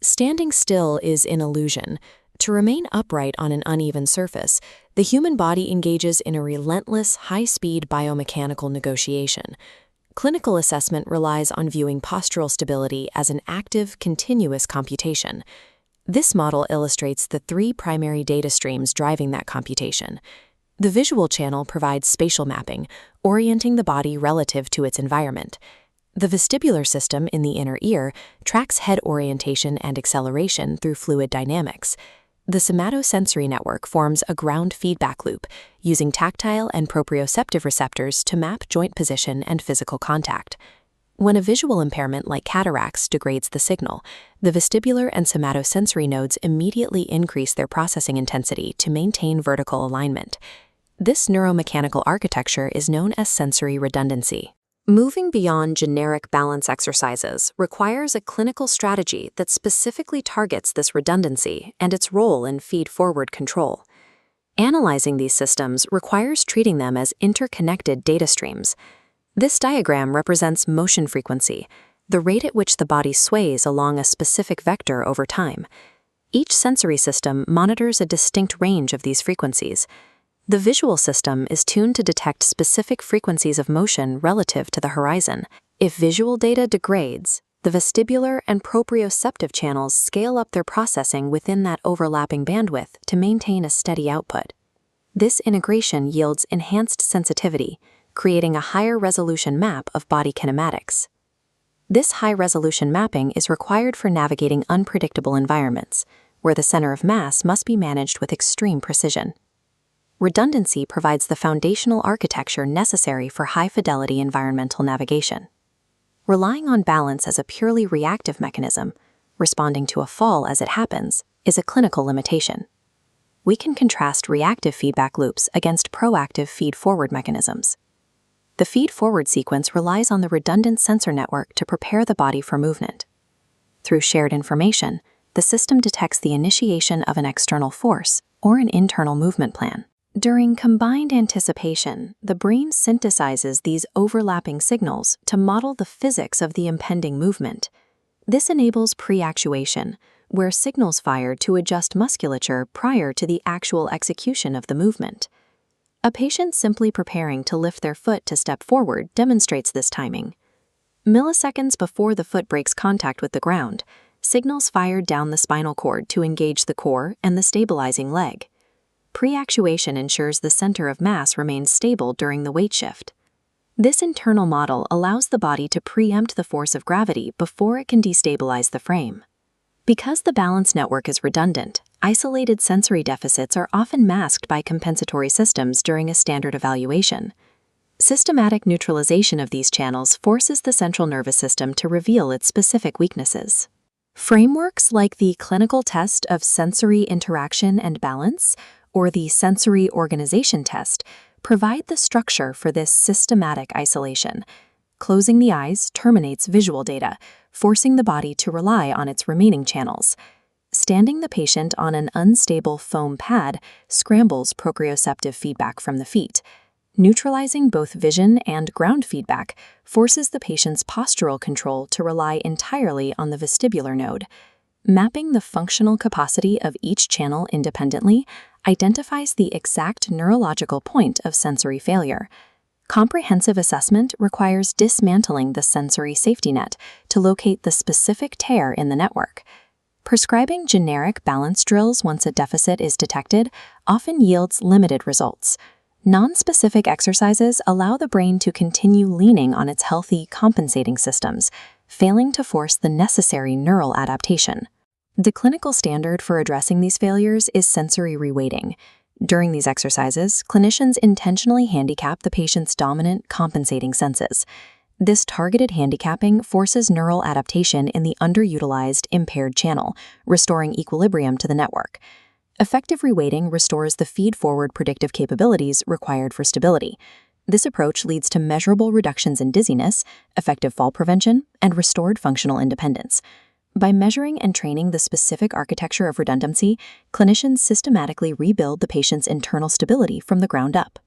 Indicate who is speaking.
Speaker 1: Standing still is an illusion. To remain upright on an uneven surface, the human body engages in a relentless, high-speed biomechanical negotiation. Clinical assessment relies on viewing postural stability as an active, continuous computation. This model illustrates the three primary data streams driving that computation. The visual channel provides spatial mapping, orienting the body relative to its environment. The vestibular system in the inner ear tracks head orientation and acceleration through fluid dynamics. The somatosensory network forms a ground feedback loop, using tactile and proprioceptive receptors to map joint position and physical contact. When a visual impairment like cataracts degrades the signal, the vestibular and somatosensory nodes immediately increase their processing intensity to maintain vertical alignment. This neuromechanical architecture is known as sensory redundancy. Moving beyond generic balance exercises requires a clinical strategy that specifically targets this redundancy and its role in feed-forward control. Analyzing these systems requires treating them as interconnected data streams. This diagram represents motion frequency, the rate at which the body sways along a specific vector over time. Each sensory system monitors a distinct range of these frequencies. The visual system is tuned to detect specific frequencies of motion relative to the horizon. If visual data degrades, the vestibular and proprioceptive channels scale up their processing within that overlapping bandwidth to maintain a steady output. This integration yields enhanced sensitivity, creating a higher resolution map of body kinematics. This high-resolution mapping is required for navigating unpredictable environments, where the center of mass must be managed with extreme precision. Redundancy provides the foundational architecture necessary for high-fidelity environmental navigation. Relying on balance as a purely reactive mechanism, responding to a fall as it happens, is a clinical limitation. We can contrast reactive feedback loops against proactive feed-forward mechanisms. The feed-forward sequence relies on the redundant sensor network to prepare the body for movement. Through shared information, the system detects the initiation of an external force or an internal movement plan. During combined anticipation, the brain synthesizes these overlapping signals to model the physics of the impending movement. This enables pre-actuation, where signals fire to adjust musculature prior to the actual execution of the movement. A patient simply preparing to lift their foot to step forward demonstrates this timing. Milliseconds before the foot breaks contact with the ground, signals fired down the spinal cord to engage the core and the stabilizing leg. Pre-actuation ensures the center of mass remains stable during the weight shift. This internal model allows the body to preempt the force of gravity before it can destabilize the frame. Because the balance network is redundant, isolated sensory deficits are often masked by compensatory systems during a standard evaluation. Systematic neutralization of these channels forces the central nervous system to reveal its specific weaknesses. Frameworks like the Clinical Test of Sensory Interaction and Balance, or the Sensory Organization Test, provide the structure for this systematic isolation. Closing the eyes terminates visual data, forcing the body to rely on its remaining channels. Standing the patient on an unstable foam pad scrambles proprioceptive feedback from the feet. Neutralizing both vision and ground feedback forces the patient's postural control to rely entirely on the vestibular node. Mapping the functional capacity of each channel independently identifies the exact neurological point of sensory failure. Comprehensive assessment requires dismantling the sensory safety net to locate the specific tear in the network. Prescribing generic balance drills once a deficit is detected often yields limited results. Non-specific exercises allow the brain to continue leaning on its healthy compensating systems, failing to force the necessary neural adaptation. The clinical standard for addressing these failures is sensory reweighting. During these exercises, clinicians intentionally handicap the patient's dominant compensating senses. This targeted handicapping forces neural adaptation in the underutilized, impaired channel, restoring equilibrium to the network. Effective reweighting restores the feed-forward predictive capabilities required for stability. This approach leads to measurable reductions in dizziness, effective fall prevention, and restored functional independence. By measuring and training the specific architecture of redundancy, clinicians systematically rebuild the patient's internal stability from the ground up.